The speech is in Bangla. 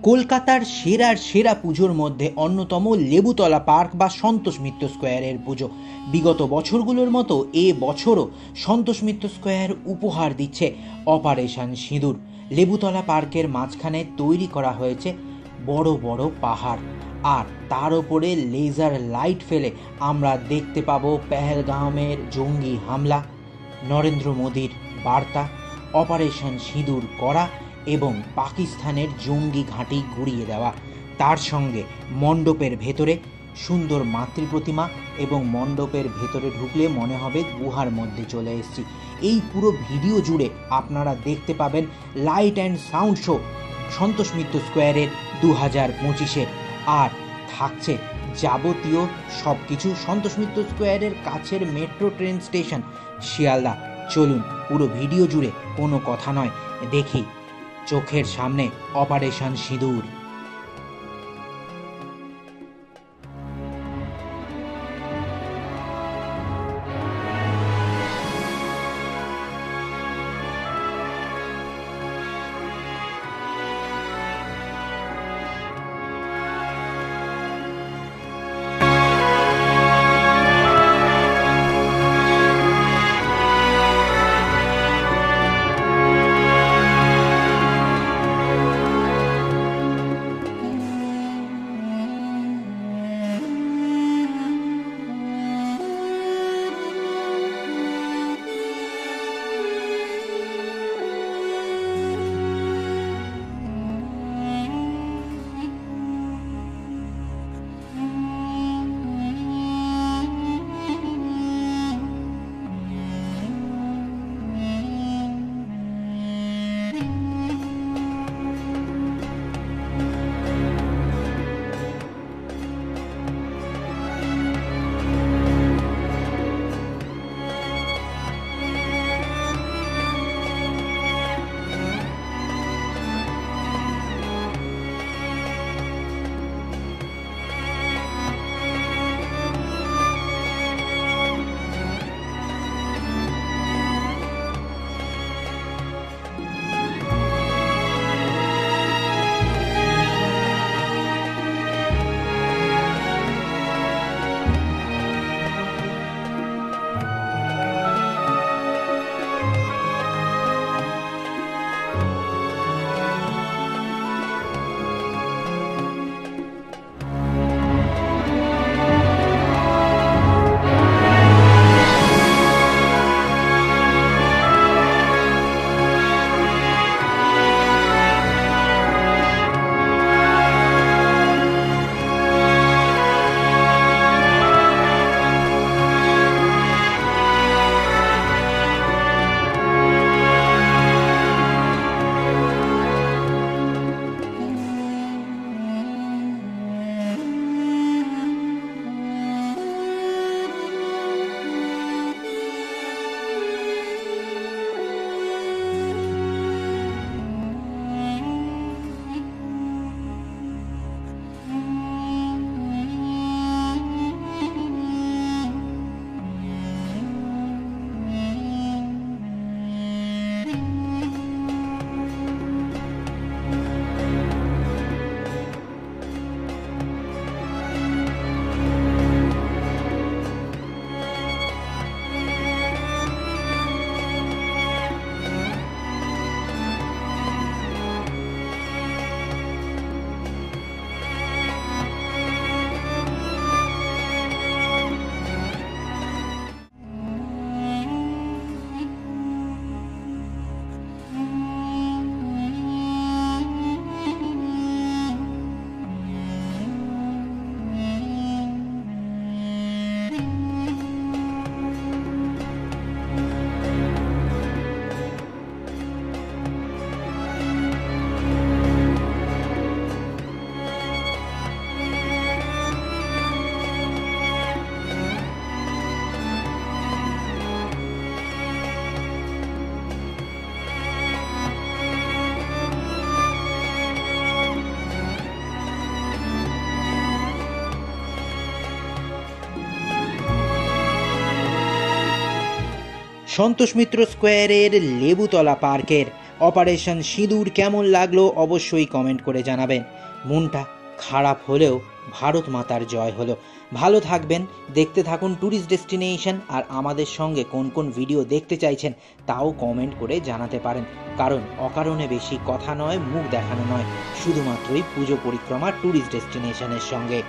কলকাতার সেরার সেরা পুজোর মধ্যে অন্যতম লেবুতলা পার্ক বা সন্তোষ মিত্র স্কোয়ারের পুজো। বিগত বছরগুলোর মতো এ বছরও সন্তোষ মিত্র স্কোয়ার উপহার দিচ্ছে অপারেশন সিঁদুর। লেবুতলা পার্কের মাঝখানে তৈরি করা হয়েছে বড় বড় পাহাড়, আর তার ওপরে লেজার লাইট ফেলে আমরা দেখতে পাবো পেহেলগামের জঙ্গি হামলা, নরেন্দ্র মোদীর বার্তা, অপারেশন সিঁদুর করা এবং পাকিস্তানের জঙ্গি ঘাঁটি গুড়িয়ে দেওয়া। তার সঙ্গে মণ্ডপের ভেতরে সুন্দর মাতৃপ্রতিমা, এবং মণ্ডপের ভেতরে ঢুকলে মনে হবে গুহার মধ্যে চলে এসেছি। এই পুরো ভিডিও জুড়ে আপনারা দেখতে পাবেন light and sound show Santosh Mitra স্কোয়ারের 2025-এর, আর থাকছে যাবতীয় সব কিছু সন্তোষ মিত্র স্কোয়ারের কাছের মেট্রো ট্রেন স্টেশন শিয়ালদা। চলুন পুরো ভিডিও জুড়ে কোনো কথা নয়, দেখি চোখের সামনে অপারেশন সিঁদুর। সন্তোষ মিত্র স্কোয়ারের লেবুতলা পার্কের অপারেশন সিঁদুর কেমন লাগলো অবশ্যই কমেন্ট করে জানাবেন। মনটা খারাপ হলেও ভারত মাতার জয় হলো। ভালো থাকবেন, দেখতে থাকুন ট্যুরিস্ট ডেস্টিনেশন। আর আমাদের সঙ্গে কোন কোন ভিডিও দেখতে চাইছেন তাও কমেন্ট করে জানাতে পারেন, কারণ অকারণে বেশি কথা নয়, মুখ দেখানো নয়, শুধুমাত্রই পুজো পরিক্রমা ট্যুরিস্ট ডেস্টিনেশনের সঙ্গে।